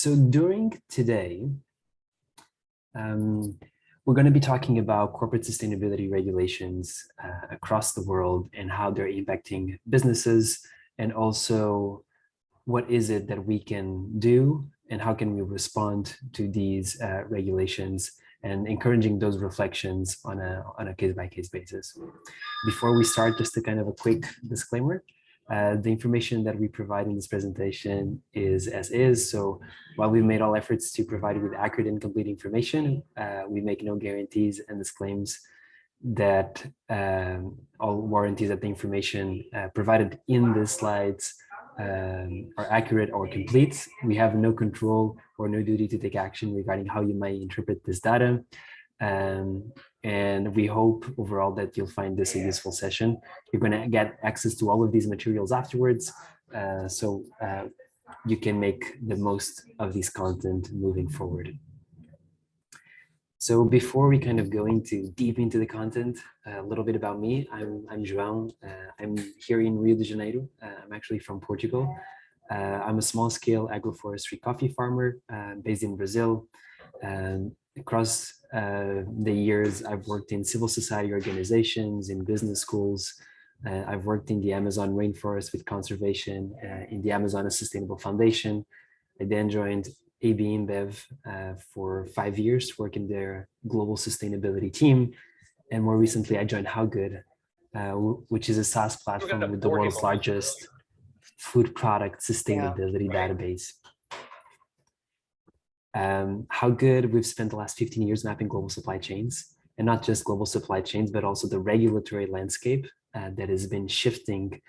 So during today, we're going to be talking about corporate sustainability regulations across the world and how they're impacting businesses, and also what is it that we can do and how can we respond to these regulations, and encouraging those reflections on a case-by-case basis. Before we start, just a kind of a quick disclaimer. The information that we provide in this presentation is as is. So while we've made all efforts to provide you with accurate and complete information, we make no guarantees and disclaims that all warranties that the information provided in the slides are accurate or complete. We have no control or no duty to take action regarding how you might interpret this data. And we hope overall that you'll find this a useful session. You're going to get access to all of these materials afterwards, so you can make the most of this content moving forward. So before we kind of go deep into the content, a little bit about me. I'm João. I'm here in Rio de Janeiro. I'm actually from Portugal. I'm a small-scale agroforestry coffee farmer based in Brazil. Across the years, I've worked in civil society organizations, in business schools. I've worked in the Amazon rainforest with conservation, in the Amazon Sustainable Foundation. I then joined AB InBev for 5 years, working their global sustainability team. And more recently, I joined HowGood, which is a SaaS platform with the world's largest food product sustainability database. HowGood, we've spent the last 15 years mapping global supply chains, and not just global supply chains, but also the regulatory landscape that has been shifting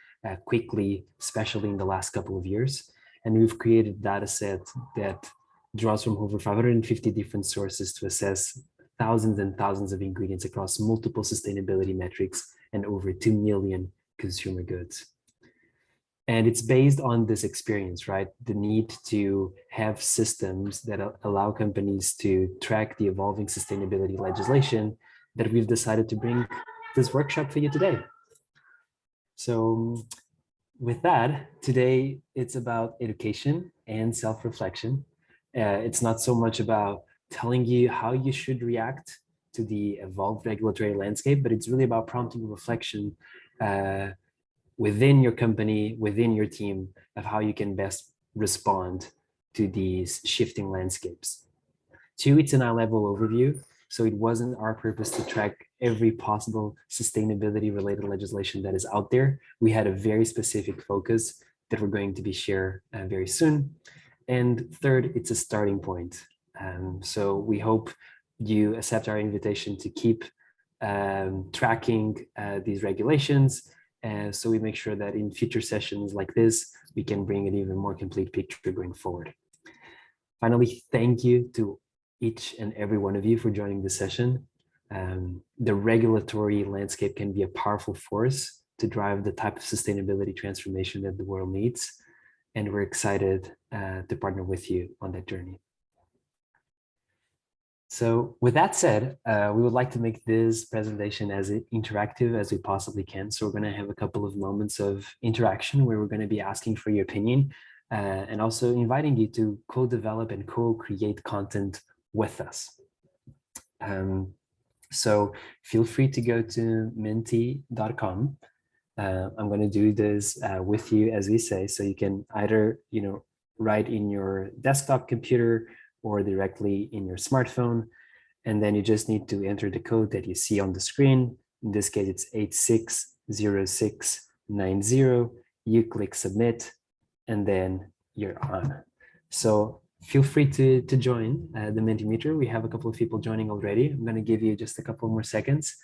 quickly, especially in the last couple of years. And we've created a data set that draws from over 550 different sources to assess thousands and thousands of ingredients across multiple sustainability metrics and over 2 million consumer goods. And it's based on this experience, right? The need to have systems that allow companies to track the evolving sustainability legislation, that we've decided to bring this workshop for you today. So with that, today it's about education and self-reflection. It's not so much about telling you how you should react to the evolved regulatory landscape, but it's really about prompting reflection within your company, within your team, of how you can best respond to these shifting landscapes. 2, it's an eye-level overview. So it wasn't our purpose to track every possible sustainability-related legislation that is out there. We had a very specific focus that we're going to be share very soon. And 3rd, it's a starting point. So we hope you accept our invitation to keep tracking these regulations. So we make sure that in future sessions like this, we can bring an even more complete picture going forward. Finally, thank you to each and every one of you for joining this session. The regulatory landscape can be a powerful force to drive the type of sustainability transformation that the world needs. And we're excited to partner with you on that journey. So with that said, we would like to make this presentation as interactive as we possibly can. So we're going to have a couple of moments of interaction where we're going to be asking for your opinion and also inviting you to co-develop and co-create content with us. So feel free to go to menti.com. I'm going to do this with you, as we say, so you can either, write in your desktop computer or directly in your smartphone. And then you just need to enter the code that you see on the screen. In this case, it's 860690. You click submit, and then you're on. So feel free to join the Mentimeter. We have a couple of people joining already. I'm going to give you just a couple more seconds.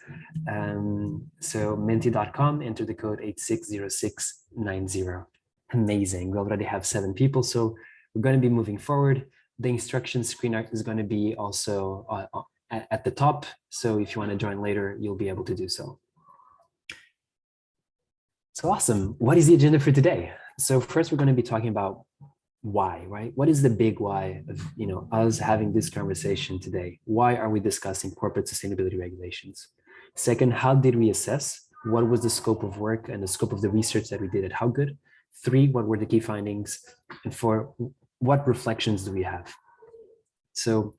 So menti.com, enter the code 860690. Amazing. We already have 7 people. So we're going to be moving forward. The instruction screen is going to be also at the top. So if you want to join later, you'll be able to do so. So awesome. What is the agenda for today? So first, we're going to be talking about why, right? What is the big why of us having this conversation today? Why are we discussing corporate sustainability regulations? Second, how did we assess? What was the scope of work and the scope of the research that we did at HowGood? 3, what were the key findings? And 4, what reflections do we have? So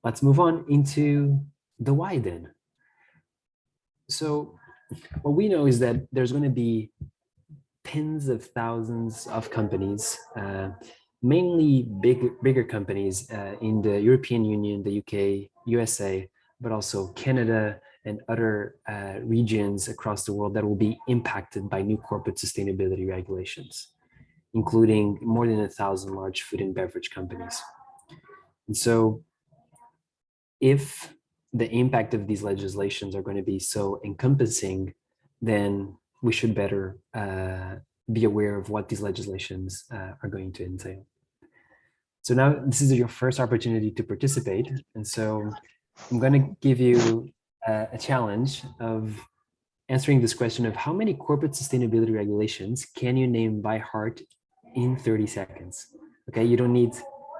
let's move on into the why then. So what we know is that there's going to be tens of thousands of companies, mainly bigger companies in the European Union, the UK, USA, but also Canada and other regions across the world that will be impacted by new corporate sustainability regulations, including more than 1,000 large food and beverage companies. And so if the impact of these legislations are going to be so encompassing, then we should better be aware of what these legislations are going to entail. So now this is your first opportunity to participate. And so I'm going to give you a challenge of answering this question of how many corporate sustainability regulations can you name by heart in 30 seconds? Okay, you don't need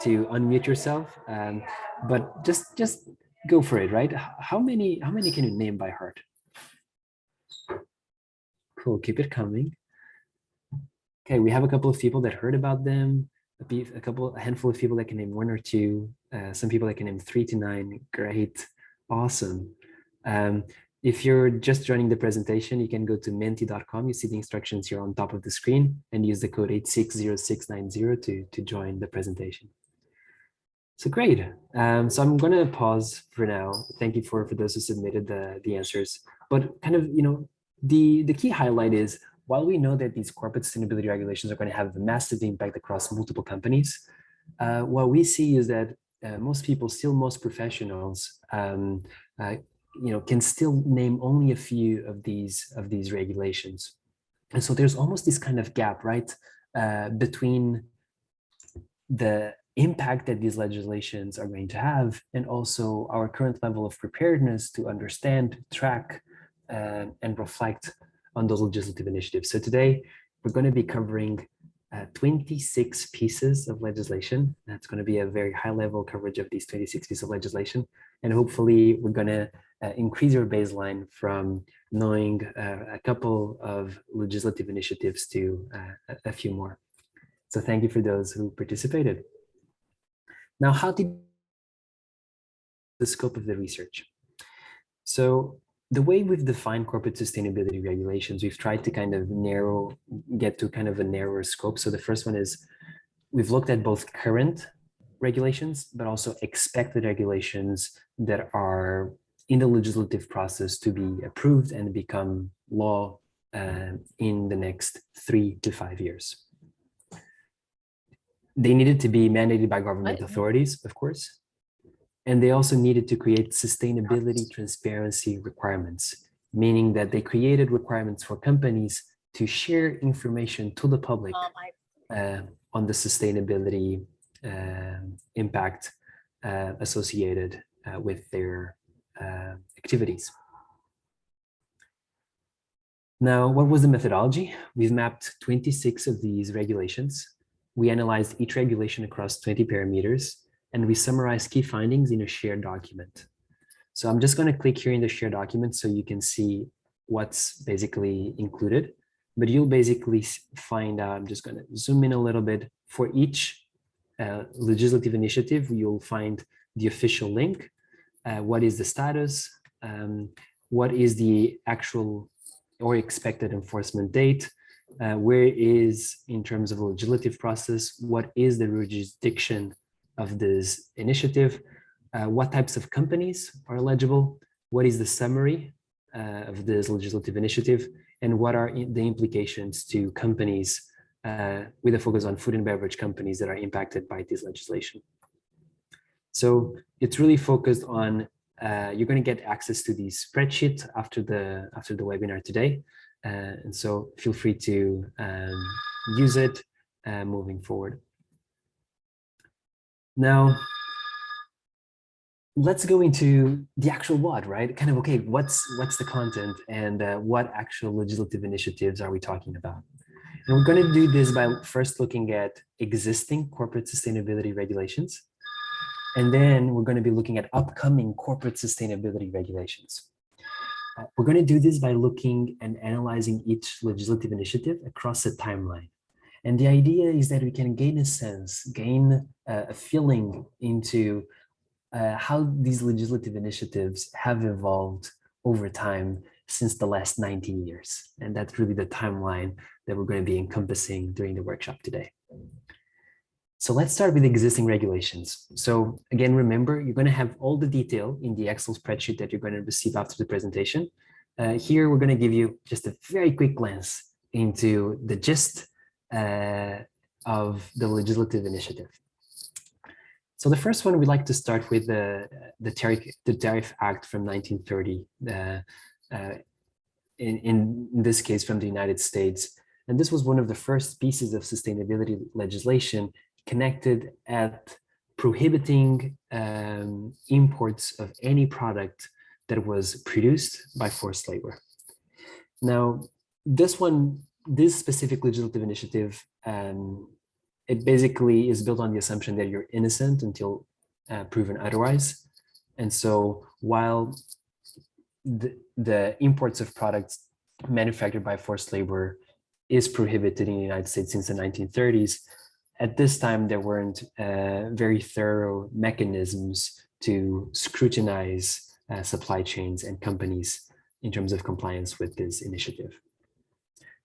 to unmute yourself, but just go for it, right? How many can you name by heart? Cool, keep it coming. Okay, we have a couple of people that heard about them, a handful of people that can name one or two, some people that can name 3 to 9. Great, awesome. If you're just joining the presentation, you can go to menti.com. You see the instructions here on top of the screen and use the code 860690 to join the presentation. So great. So I'm going to pause for now. Thank you for those who submitted the answers. But kind of, the key highlight is, while we know that these corporate sustainability regulations are going to have a massive impact across multiple companies, what we see is that most people, still most professionals, can still name only a few of these regulations. And so there's almost this kind of gap, right, between the impact that these legislations are going to have and also our current level of preparedness to understand, track, and reflect on those legislative initiatives. So today we're going to be covering 26 pieces of legislation. That's going to be a very high level coverage of these 26 pieces of legislation. And hopefully we're going to increase your baseline from knowing a couple of legislative initiatives to a few more. So thank you for those who participated. Now, how did the scope of the research? So the way we've defined corporate sustainability regulations, we've tried to kind of get to kind of a narrower scope. So the first one is we've looked at both current regulations, but also expected regulations that are in the legislative process to be approved and become law in the next 3 to 5 years. They needed to be mandated by government authorities, of course. And they also needed to create sustainability transparency requirements, meaning that they created requirements for companies to share information to the public on the sustainability impact associated with their activities. Now, what was the methodology? We've mapped 26 of these regulations. We analyzed each regulation across 20 parameters, and we summarized key findings in a shared document. So I'm just going to click here in the shared document so you can see what's basically included, but you'll basically find out, I'm just going to zoom in a little bit. For each legislative initiative, you'll find the official link, what is the status, what is the actual or expected enforcement date, where is, in terms of the legislative process, what is the jurisdiction of this initiative, what types of companies are eligible, what is the summary of this legislative initiative, and what are the implications to companies with a focus on food and beverage companies that are impacted by this legislation. So it's really focused on, you're going to get access to the spreadsheet after the webinar today. And so feel free to use it moving forward. Now, let's go into the actual what, right? Kind of, okay, what's the content and what actual legislative initiatives are we talking about? And we're going to do this by first looking at existing corporate sustainability regulations. And then we're going to be looking at upcoming corporate sustainability regulations. We're going to do this by looking and analyzing each legislative initiative across a timeline. And the idea is that we can gain a sense, gain a feeling into how these legislative initiatives have evolved over time since the last 90 years. And that's really the timeline that we're going to be encompassing during the workshop today. So let's start with existing regulations. So again, remember, you're going to have all the detail in the Excel spreadsheet that you're going to receive after the presentation. Here, we're going to give you just a very quick glance into the gist of the legislative initiative. So the first one, we'd like to start with the Tariff Act from 1930, in this case from the United States. And this was one of the first pieces of sustainability legislation connected at prohibiting imports of any product that was produced by forced labor. Now, this specific legislative initiative, it basically is built on the assumption that you're innocent until proven otherwise. And so while the imports of products manufactured by forced labor is prohibited in the United States since the 1930s, at this time, there weren't very thorough mechanisms to scrutinize supply chains and companies in terms of compliance with this initiative.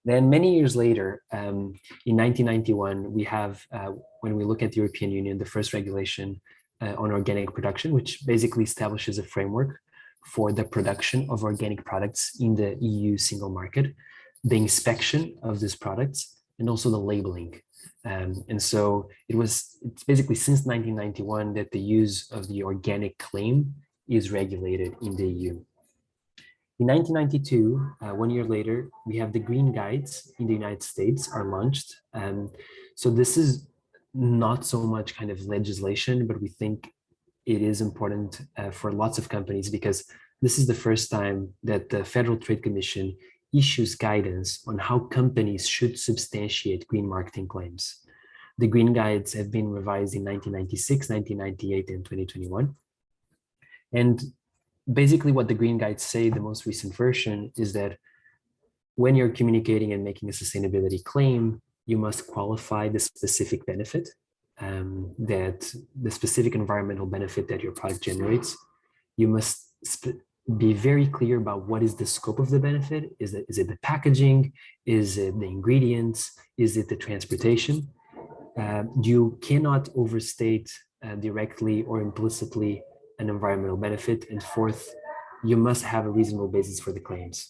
Then many years later, in 1991, we have, when we look at the European Union, the first regulation on organic production, which basically establishes a framework for the production of organic products in the EU single market, the inspection of these products, and also the labeling. And so it's basically since 1991 that the use of the organic claim is regulated in the EU. In 1992, 1 year later, we have the Green Guides in the United States are launched. So this is not so much kind of legislation, but we think it is important for lots of companies because this is the first time that the Federal Trade Commission issues guidance on how companies should substantiate green marketing claims. The Green Guides have been revised in 1996, 1998, and 2021. And basically what the Green Guides say, the most recent version, is that when you're communicating and making a sustainability claim, you must qualify the specific benefit, that the specific environmental benefit that your product generates. You must be very clear about what is the scope of the benefit. Is it the packaging? Is it the ingredients? Is it the transportation? You cannot overstate directly or implicitly an environmental benefit. And fourth, you must have a reasonable basis for the claims.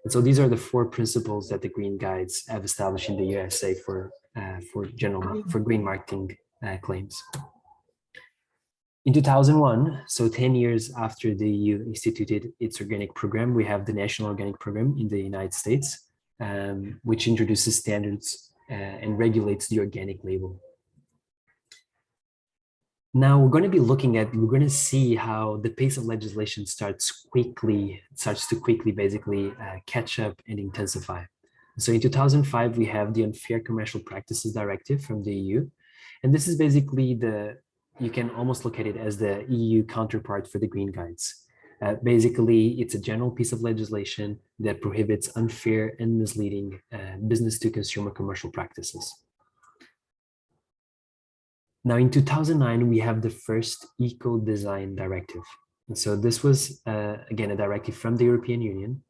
And so these are the four principles that the Green Guides have established in the USA for green marketing claims. In 2001, so 10 years after the EU instituted its organic program, we have the National Organic Program in the United States, which introduces standards and regulates the organic label. Now we're going to see how the pace of legislation starts to quickly basically catch up and intensify. So in 2005, we have the Unfair Commercial Practices Directive from the EU. And this is basically you can almost look at it as the EU counterpart for the Green Guides. Basically, it's a general piece of legislation that prohibits unfair and misleading business-to-consumer commercial practices. Now, in 2009, we have the first Eco-Design Directive. And so this was, again, a directive from the European Union,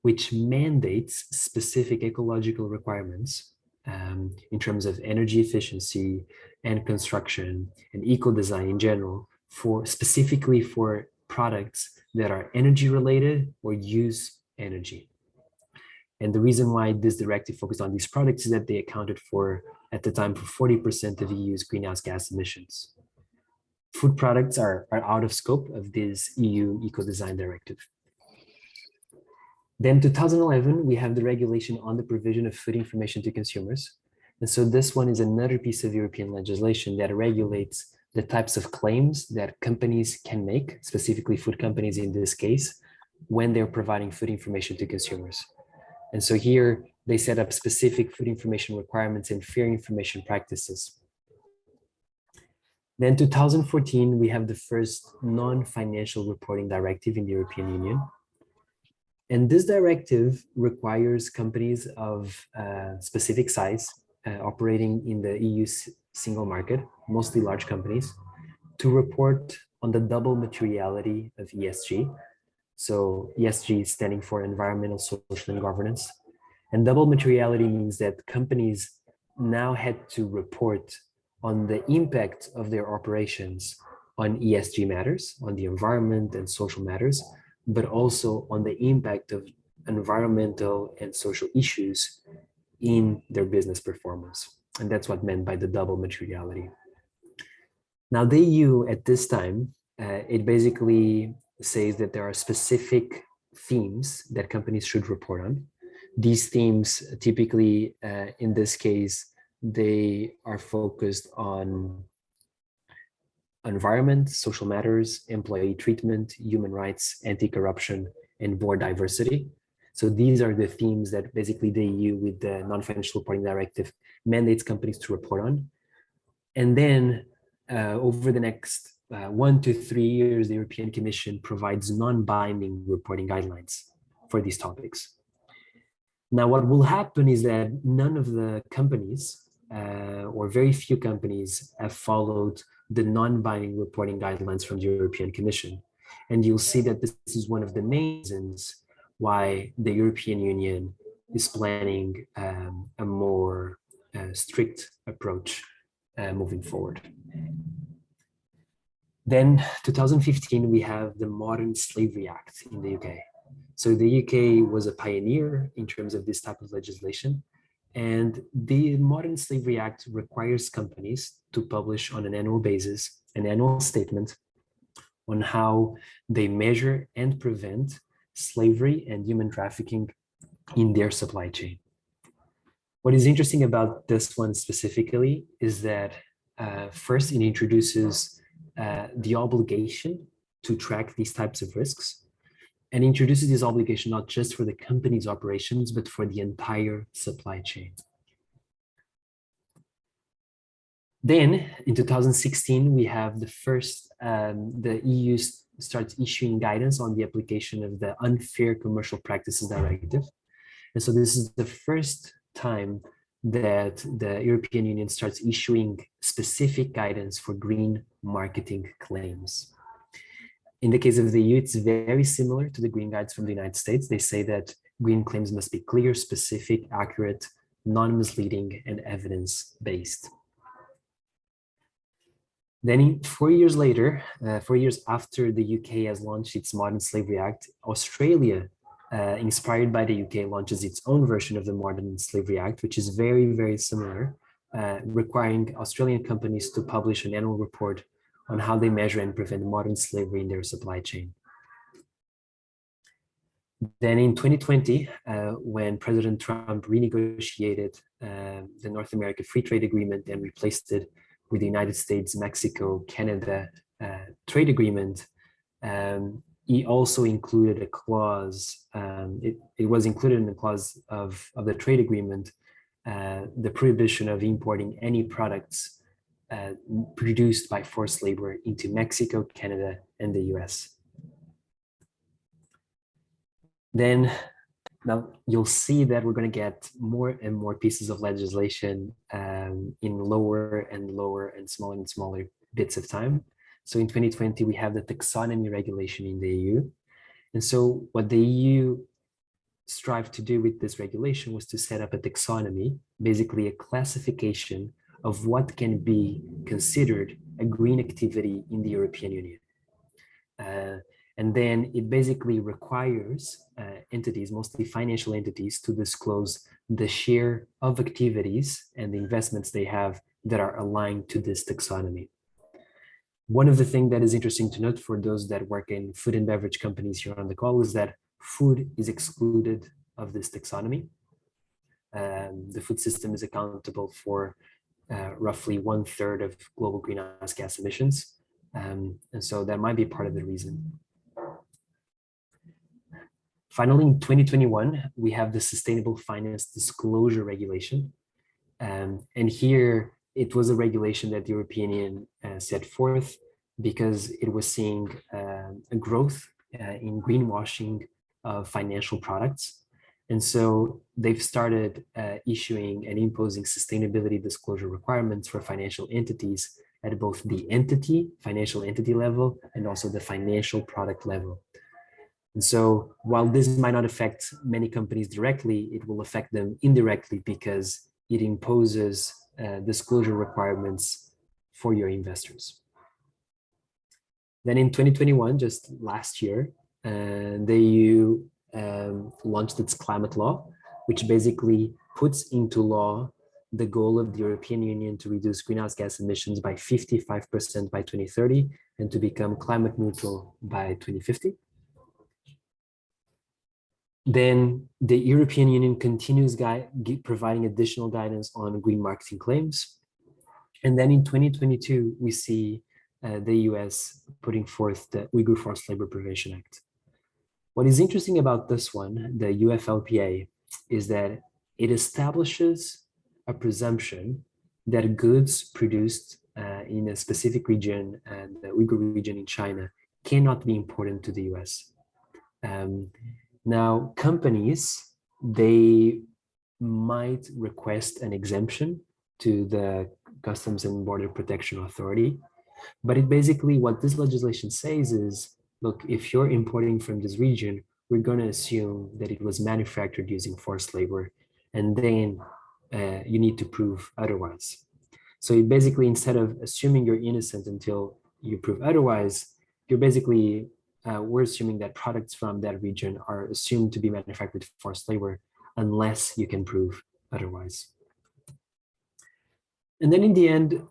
which mandates specific ecological requirements in terms of energy efficiency and construction and eco-design in general, specifically for products that are energy related or use energy. And the reason why this directive focused on these products is that they accounted for, at the time, for 40% of EU's greenhouse gas emissions. Food products are out of scope of this EU Eco-Design Directive. Then 2011, we have the regulation on the provision of food information to consumers. And so this one is another piece of European legislation that regulates the types of claims that companies can make, specifically food companies in this case, when they're providing food information to consumers. And so here they set up specific food information requirements and fair information practices. Then 2014, we have the first non-financial reporting directive in the European Union. And this directive requires companies of specific size operating in the EU single market, mostly large companies, to report on the double materiality of ESG. So ESG is standing for environmental, social, and governance. And double materiality means that companies now had to report on the impact of their operations on ESG matters, on the environment and social matters, but also on the impact of environmental and social issues in their business performance. And that's what meant by the double materiality. Now, the EU at this time, it basically says that there are specific themes that companies should report on. These themes typically, in this case, they are focused on environment, social matters, employee treatment, human rights, anti-corruption, and board diversity. So these are the themes that basically the EU with the non-financial reporting directive mandates companies to report on. And then over the next 1 to 3 years, the European Commission provides non-binding reporting guidelines for these topics. Now, what will happen is that none of the companies or very few companies have followed the non-binding reporting guidelines from the European Commission. And you'll see that this is one of the main reasons why the European Union is planning a more strict approach moving forward. Then 2015, we have the Modern Slavery Act in the UK. So the UK was a pioneer in terms of this type of legislation. And the Modern Slavery Act requires companies to publish on an annual basis an annual statement on how they measure and prevent slavery and human trafficking in their supply chain. What is interesting about this one specifically is that first, it introduces the obligation to track these types of risks, and introduces this obligation not just for the company's operations, but for the entire supply chain. Then in 2016, we have the first, the EU starts issuing guidance on the application of the Unfair Commercial Practices Directive. And so this is the first time that the European Union starts issuing specific guidance for green marketing claims. In the case of the EU, it's very similar to the green guides from the United States. They say that green claims must be clear, specific, accurate, non-misleading, and evidence-based. Then 4 years later, 4 years after the UK has launched its Modern Slavery Act, Australia, inspired by the UK, launches its own version of the Modern Slavery Act, which is very, very similar, requiring Australian companies to publish an annual report on how they measure and prevent modern slavery in their supply chain. Then in 2020, when President Trump renegotiated the North American Free Trade Agreement and replaced it with the United States, Mexico, Canada trade agreement, he also included a clause, it was included in the clause of the trade agreement, the prohibition of importing any products produced by forced labor into Mexico, Canada, and the US. Then now you'll see that we're going to get more and more pieces of legislation in lower and smaller bits of time. So in 2020, we have the taxonomy regulation in the EU. And so what the EU strived to do with this regulation was to set up a taxonomy, basically a classification of what can be considered a green activity in the European Union. And then it basically requires entities, mostly financial entities, to disclose the share of activities and the investments they have that are aligned to this taxonomy. One of the things that is interesting to note for those that work in food and beverage companies here on the call is that food is excluded of this taxonomy. The food system is accountable for roughly 1/3 of global greenhouse gas emissions. And so that might be part of the reason. Finally, in 2021, we have the Sustainable Finance Disclosure Regulation. And here it was a regulation that the European Union set forth because it was seeing a growth in greenwashing of financial products. And so they've started issuing and imposing sustainability disclosure requirements for financial entities at both the financial entity level, and also the financial product level. And so while this might not affect many companies directly, it will affect them indirectly because it imposes disclosure requirements for your investors. Then in 2021, just last year, the EU launched its climate law, which basically puts into law the goal of the European Union to reduce greenhouse gas emissions by 55% by 2030 and to become climate neutral by 2050. Then the European Union continues providing additional guidance on green marketing claims. And then in 2022, we see the US putting forth the Uyghur Forced Labor Prevention Act. What is interesting about this one, the UFLPA, is that it establishes a presumption that goods produced in a specific region, and the Uyghur region in China, cannot be imported to the US. Now, companies, they might request an exemption to the Customs and Border Protection Authority, but it basically, what this legislation says is, look, if you're importing from this region, we're going to assume that it was manufactured using forced labor, and then you need to prove otherwise. So it basically, instead of assuming you're innocent until you prove otherwise, you're basically, we're assuming that products from that region are assumed to be manufactured with forced labor unless you can prove otherwise. And then in the end,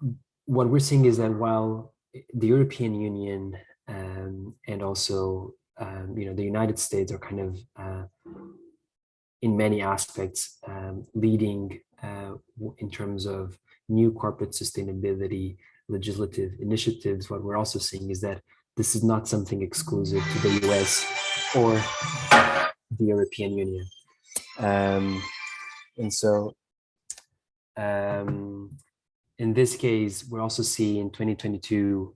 what we're seeing is that while the European Union and also the United States are kind of in many aspects leading in terms of new corporate sustainability legislative initiatives, what we're also seeing is that this is not something exclusive to the US or the European Union. And so in this case, we also see in 2022,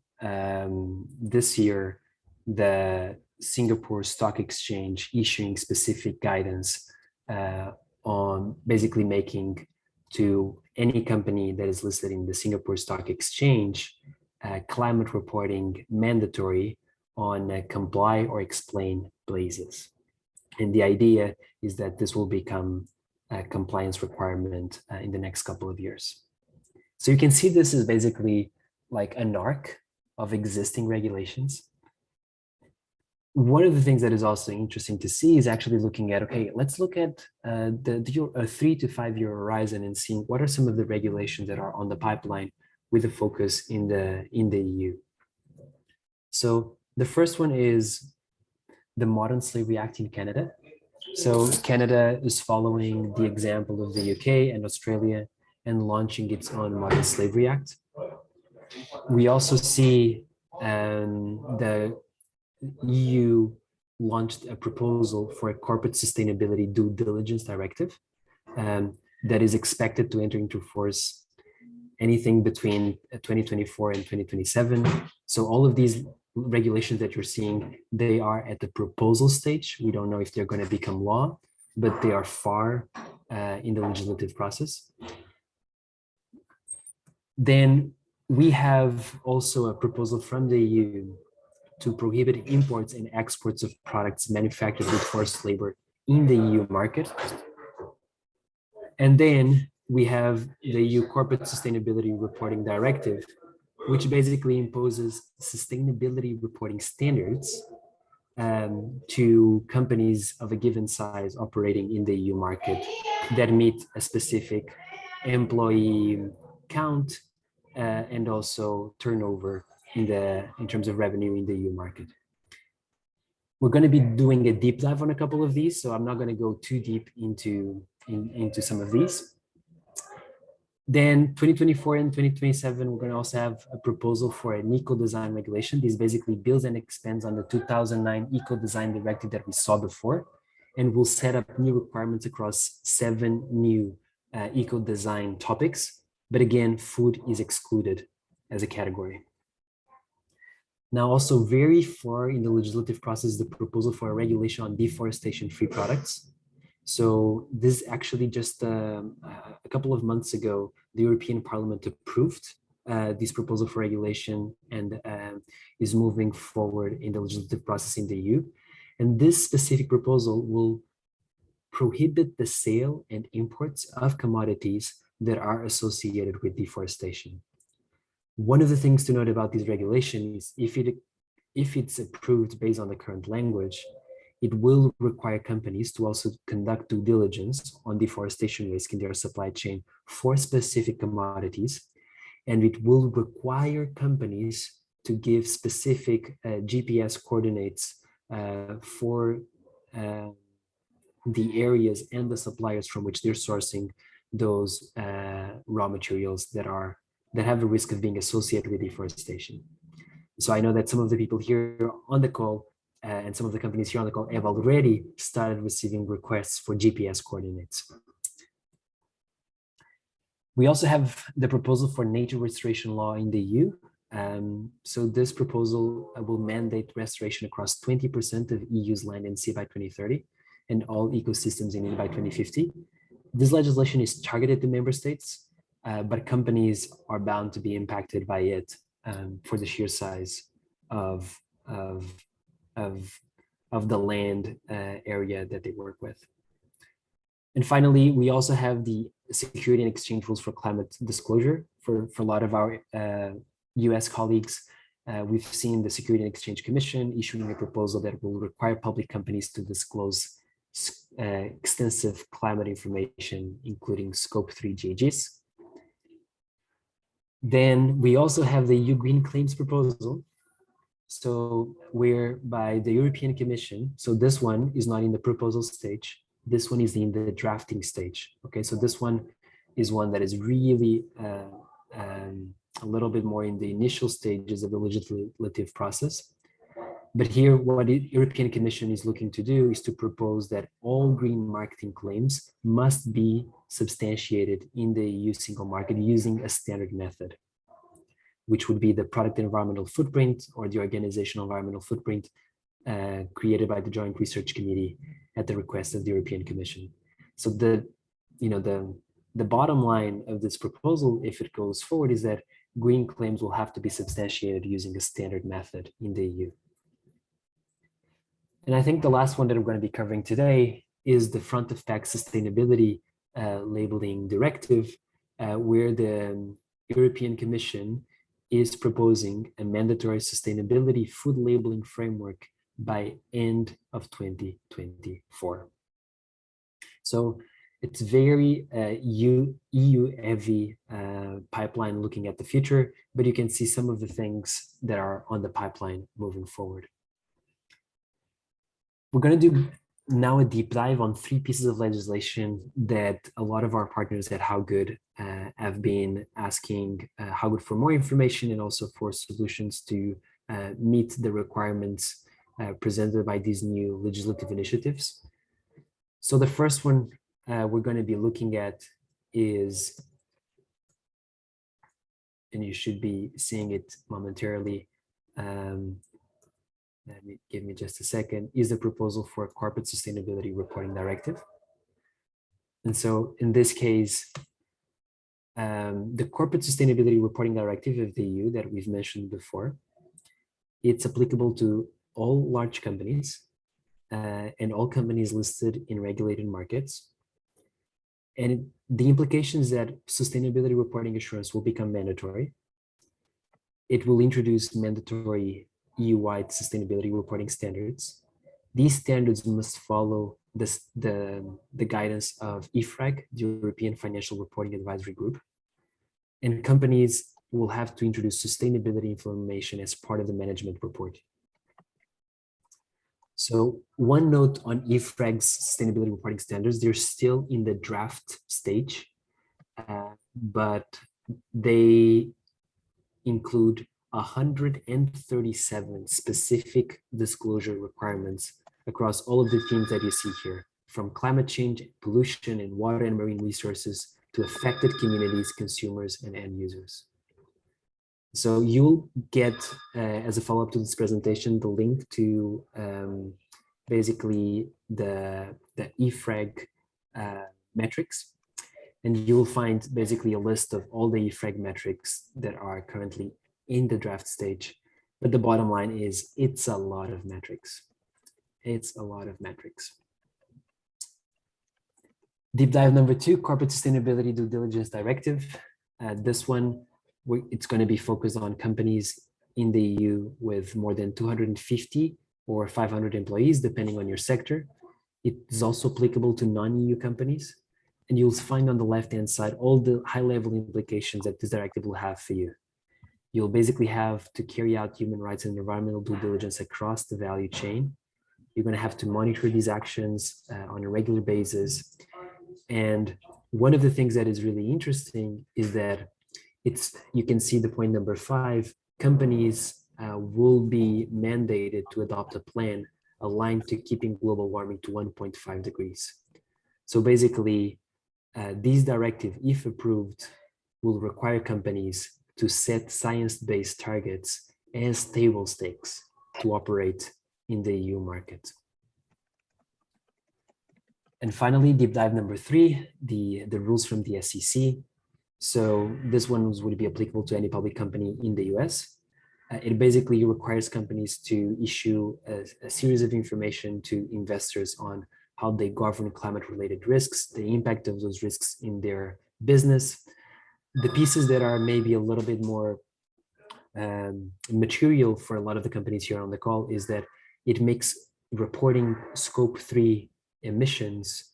this year, the Singapore Stock Exchange issuing specific guidance on basically making to any company that is listed in the Singapore Stock Exchange climate reporting mandatory on a comply or explain basis. And the idea is that this will become a compliance requirement in the next couple of years. So you can see this is basically like an arc of existing regulations. One of the things that is also interesting to see is actually looking at, okay, let's look at a 3 to 5 year horizon and seeing what are some of the regulations that are on the pipeline with a focus in the EU. So the first one is the Modern Slavery Act in Canada. So Canada is following the example of the UK and Australia and launching its own Modern Slavery Act. We also see the EU launched a proposal for a corporate sustainability due diligence directive that is expected to enter into force anything between 2024 and 2027. So all of these regulations that you're seeing, they are at the proposal stage. We don't know if they're going to become law, but they are far in the legislative process. Then we have also a proposal from the EU to prohibit imports and exports of products manufactured with forced labor in the EU market. And then we have the EU Corporate Sustainability Reporting Directive, which basically imposes sustainability reporting standards to companies of a given size operating in the EU market that meet a specific employee count and also turnover in terms of revenue in the EU market. We're going to be doing a deep dive on a couple of these, so I'm not going to go too deep into some of these. Then 2024 and 2027, we're going to also have a proposal for an eco-design regulation. This basically builds and expands on the 2009 eco-design directive that we saw before, and will set up new requirements across 7 new eco-design topics. But again, food is excluded as a category. Now, also very far in the legislative process, the proposal for a regulation on deforestation-free products. So this actually just a couple of months ago, the European Parliament approved this proposal for regulation and is moving forward in the legislative process in the EU. And this specific proposal will prohibit the sale and imports of commodities that are associated with deforestation. One of the things to note about this regulation is if it's approved based on the current language, it will require companies to also conduct due diligence on deforestation risk in their supply chain for specific commodities. And it will require companies to give specific GPS coordinates for the areas and the suppliers from which they're sourcing those raw materials that have a risk of being associated with deforestation. So I know that some of the people here on the call and some of the companies here on the call have already started receiving requests for GPS coordinates. We also have the proposal for nature restoration law in the EU. So this proposal will mandate restoration across 20% of EU's land and sea by 2030 and all ecosystems in it by 2050. This legislation is targeted to member states, but companies are bound to be impacted by it for the sheer size of the land area that they work with. And finally, we also have the security and exchange rules for climate disclosure. For a lot of our US colleagues, we've seen the Security and Exchange Commission issuing a proposal that will require public companies to disclose extensive climate information, including Scope 3 GHGs. Then we also have the EU Green Claims proposal. So whereby the European Commission, so this one is not in the proposal stage, this one is in the drafting stage. Okay, so this one is one that is really a little bit more in the initial stages of the legislative process. But here, what the European Commission is looking to do is to propose that all green marketing claims must be substantiated in the EU single market using a standard method, which would be the product environmental footprint or the organizational environmental footprint created by the Joint Research Committee at the request of the European Commission. So the bottom line of this proposal, if it goes forward, is that green claims will have to be substantiated using a standard method in the EU. And I think the last one that I'm going to be covering today is the front of pack sustainability labeling directive, where the European Commission is proposing a mandatory sustainability food labeling framework by end of 2024. So it's very EU heavy pipeline looking at the future, but you can see some of the things that are on the pipeline moving forward. We're going to do now a deep dive on 3 pieces of legislation that a lot of our partners at HowGood have been asking HowGood for more information and also for solutions to meet the requirements presented by these new legislative initiatives. So the first one we're going to be looking at is, and you should be seeing it momentarily, give me just a second, is the proposal for a corporate sustainability reporting directive. And so in this case, the corporate sustainability reporting directive of the EU that we've mentioned before, it's applicable to all large companies and all companies listed in regulated markets. And the implication is that sustainability reporting assurance will become mandatory. It will introduce mandatory EU-wide sustainability reporting standards. These standards must follow the guidance of EFRAG, the European Financial Reporting Advisory Group, and companies will have to introduce sustainability information as part of the management report. So one note on EFRAG's sustainability reporting standards, they're still in the draft stage, but they include 137 specific disclosure requirements across all of the themes that you see here, from climate change, pollution, and water and marine resources to affected communities, consumers, and end users. So you'll get, as a follow-up to this presentation, the link to basically the EFRAG metrics. And you will find basically a list of all the EFRAG metrics that are currently in the draft stage. But the bottom line is it's a lot of metrics. It's a lot of metrics. Deep dive number 2, corporate sustainability due diligence directive. This one, it's going to be focused on companies in the EU with more than 250 or 500 employees, depending on your sector. It is also applicable to non-EU companies. And you'll find on the left-hand side all the high-level implications that this directive will have for you. You'll basically have to carry out human rights and environmental due diligence across the value chain. You're going to have to monitor these actions on a regular basis. And one of the things that is really interesting is that you can see the point number 5, companies will be mandated to adopt a plan aligned to keeping global warming to 1.5 degrees. So basically, these directives, if approved, will require companies to set science-based targets as table stakes to operate in the EU market. And finally, deep dive number 3, the rules from the SEC. So this one would be applicable to any public company in the US. It basically requires companies to issue a series of information to investors on how they govern climate-related risks, the impact of those risks in their business. The pieces that are maybe a little bit more material for a lot of the companies here on the call is that it makes reporting scope 3 emissions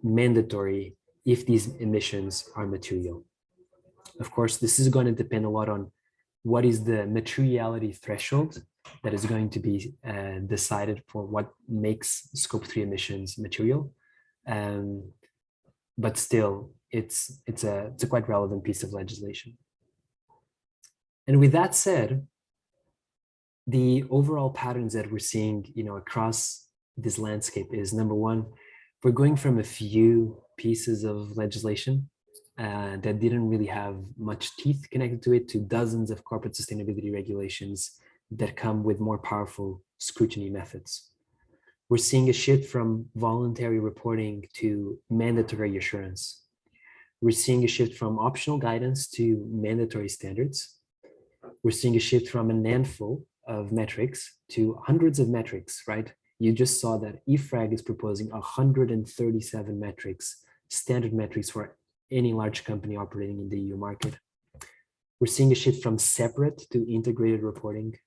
mandatory if these emissions are material. Of course, this is going to depend a lot on what is the materiality threshold that is going to be decided for what makes scope 3 emissions material. But still, it's a quite relevant piece of legislation. And with that said, the overall patterns that we're seeing, across this landscape is, number 1, we're going from a few pieces of legislation that didn't really have much teeth connected to it, to dozens of corporate sustainability regulations that come with more powerful scrutiny methods. We're seeing a shift from voluntary reporting to mandatory assurance. We're seeing a shift from optional guidance to mandatory standards. We're seeing a shift from a handful of metrics to hundreds of metrics, right? You just saw that EFRAG is proposing 137 metrics, standard metrics for any large company operating in the EU market. We're seeing a shift from separate to integrated reporting,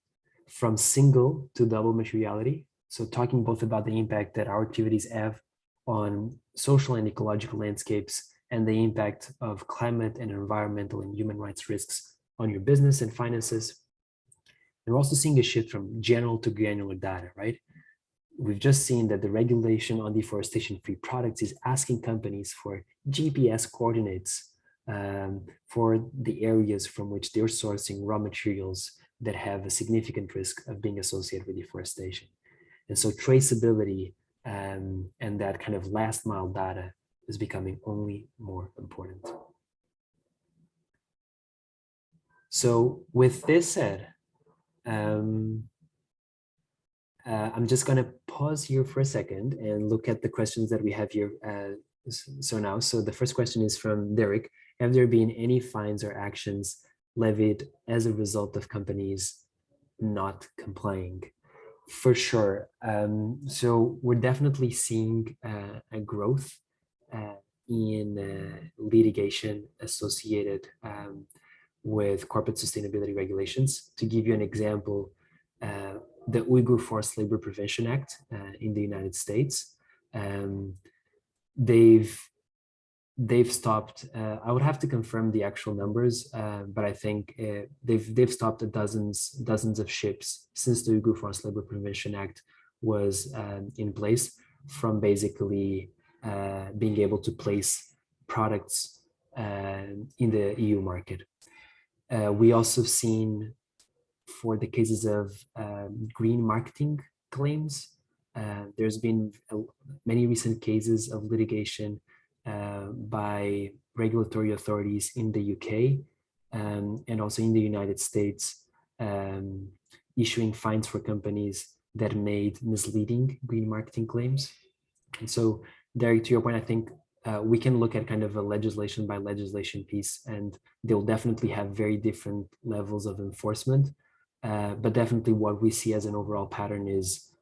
from single to double materiality. So talking both about the impact that our activities have on social and ecological landscapes and the impact of climate and environmental and human rights risks on your business and finances. And we're also seeing a shift from general to granular data, right? We've just seen that the regulation on deforestation-free products is asking companies for GPS coordinates for the areas from which they're sourcing raw materials that have a significant risk of being associated with deforestation. And so traceability and that kind of last mile data is becoming only more important. So with this said, I'm just going to pause here for a second and look at the questions that we have here. So the first question is from Derek. Have there been any fines or actions levied as a result of companies not complying? For sure. So we're definitely seeing a growth in litigation associated with corporate sustainability regulations. To give you an example, the Uyghur Forced Labor Prevention Act in the United States, they've stopped. I would have to confirm the actual numbers, but I think they've stopped dozens of ships since the Uyghur Forced Labor Prevention Act was in place from basically being able to place products in the EU market. We also seen, for the cases of green marketing claims, there's been many recent cases of litigation by regulatory authorities in the UK and also in the United States, issuing fines for companies that made misleading green marketing claims. And so, Derek, to your point, I think we can look at kind of a legislation by legislation piece, and they'll definitely have very different levels of enforcement. But definitely what we see as an overall pattern is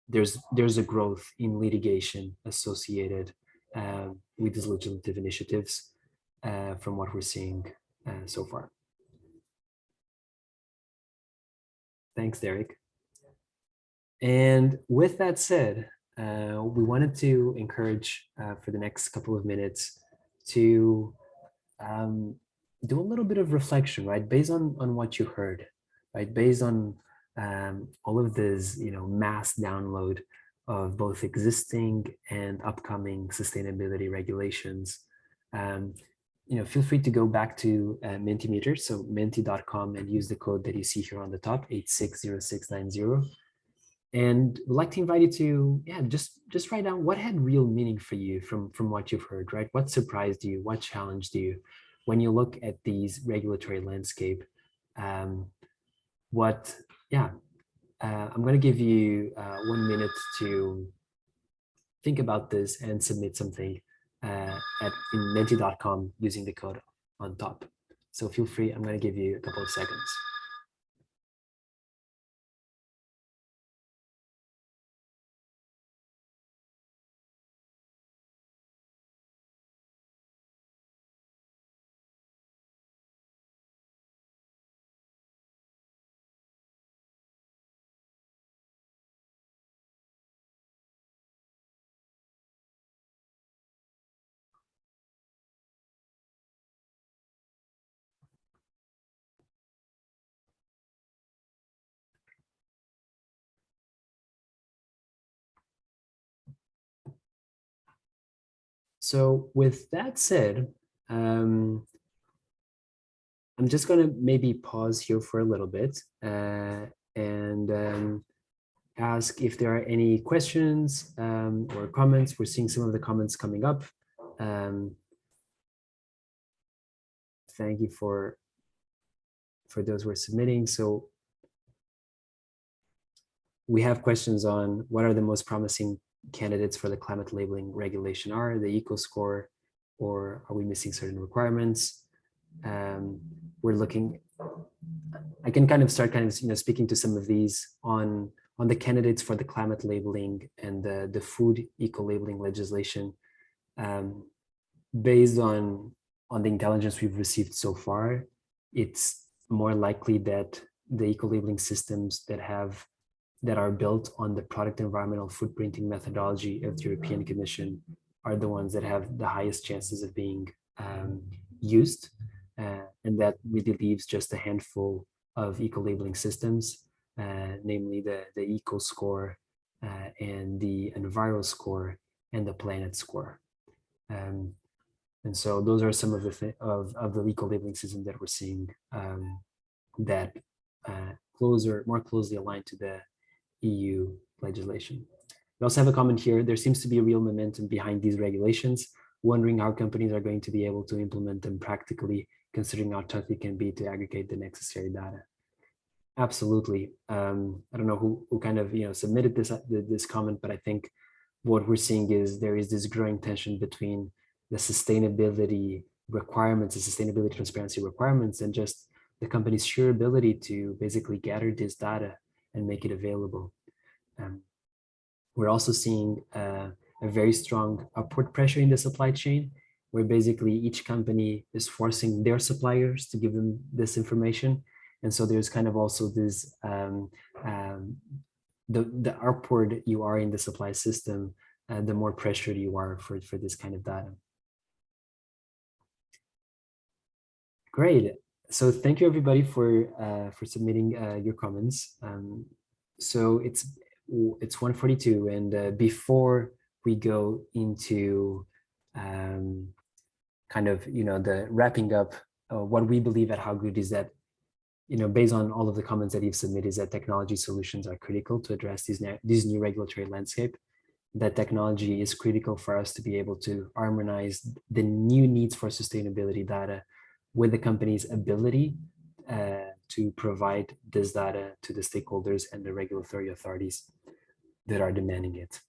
there's a growth in litigation associated with these legislative initiatives from what we're seeing so far. Thanks, Derek. And with that said, we wanted to encourage for the next couple of minutes to do a little bit of reflection, right? Based on what you heard, right? Based on all of this, mass download of both existing and upcoming sustainability regulations. Feel free to go back to Mentimeter, so menti.com, and use the code that you see here on the top, 860690. And we'd like to invite you to, just write down what had real meaning for you from what you've heard, right? What surprised you? What challenged you when you look at these regulatory landscape? I'm going to give you 1 minute to think about this and submit something in menti.com using the code on top. So feel free, I'm going to give you a couple of seconds. So with that said, I'm just going to maybe pause here for a little bit and ask if there are any questions or comments. We're seeing some of the comments coming up. Thank you for those who are submitting. So we have questions on what are the most promising candidates for the climate labeling regulation are, the eco score, or are we missing certain requirements? We're looking, I can kind of start speaking to some of these on the candidates for the climate labeling and the food eco labeling legislation. Based on the intelligence we've received so far, it's more likely that the eco labeling systems that are built on the product environmental footprinting methodology of the European Commission are the ones that have the highest chances of being used, and that really leaves just a handful of eco labeling systems, namely the eco score and the enviro score and the planet score. And so those are some of the of the eco labeling system that we're seeing that more closely aligned to the EU legislation. We also have a comment here. There seems to be a real momentum behind these regulations, wondering how companies are going to be able to implement them practically, considering how tough it can be to aggregate the necessary data. Absolutely. I don't know who kind of submitted this comment, but I think what we're seeing is there is this growing tension between the sustainability requirements, the sustainability transparency requirements, and just the company's sheer ability to basically gather this data and make it available. We're also seeing a very strong upward pressure in the supply chain, where basically each company is forcing their suppliers to give them this information. And so there's kind of also this, the upward you are in the supply system, the more pressured you are for this kind of data. Great. So thank you everybody for submitting your comments. So it's 1:42, and before we go into kind of the wrapping up, what we believe at HowGood is that based on all of the comments that you've submitted, is that technology solutions are critical to address these new regulatory landscape. That technology is critical for us to be able to harmonize the new needs for sustainability data with the company's ability to provide this data to the stakeholders and the regulatory authorities that are demanding it.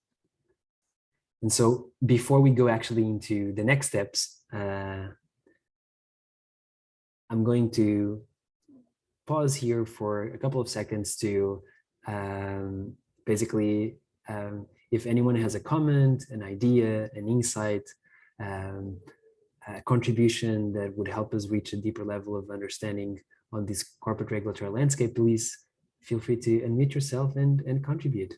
And so before we go actually into the next steps, I'm going to pause here for a couple of seconds to basically, if anyone has a comment, an idea, an insight, a contribution that would help us reach a deeper level of understanding on this corporate regulatory landscape, please feel free to unmute yourself and contribute.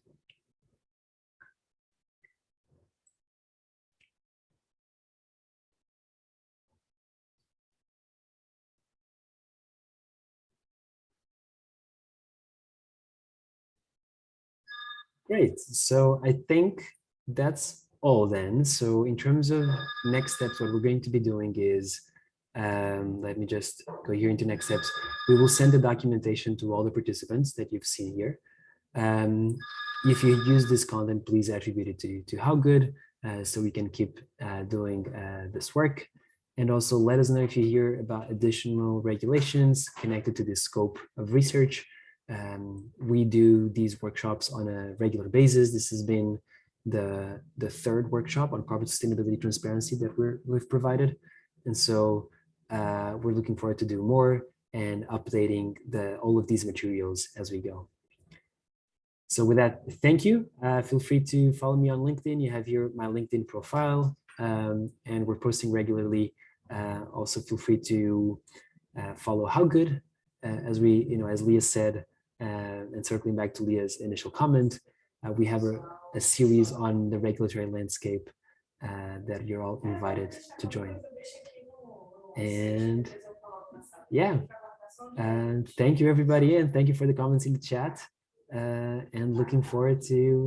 Great. So I think that's all then. So in terms of next steps, what we're going to be doing is, let me just go here into next steps. We will send the documentation to all the participants that you've seen here. If you use this content, please attribute it to HowGood so we can keep doing this work. And also let us know if you hear about additional regulations connected to the scope of research. We do these workshops on a regular basis. This has been the third workshop on corporate sustainability transparency that we've provided. And so we're looking forward to do more and updating all of these materials as we go. So with that, thank you. Feel free to follow me on LinkedIn. You have here my LinkedIn profile, and we're posting regularly. Also, feel free to follow HowGood, as as Leah said, and circling back to Leah's initial comment, we have a series on the regulatory landscape that you're all invited to join. And yeah, and thank you everybody, and thank you for the comments in the chat. And looking forward to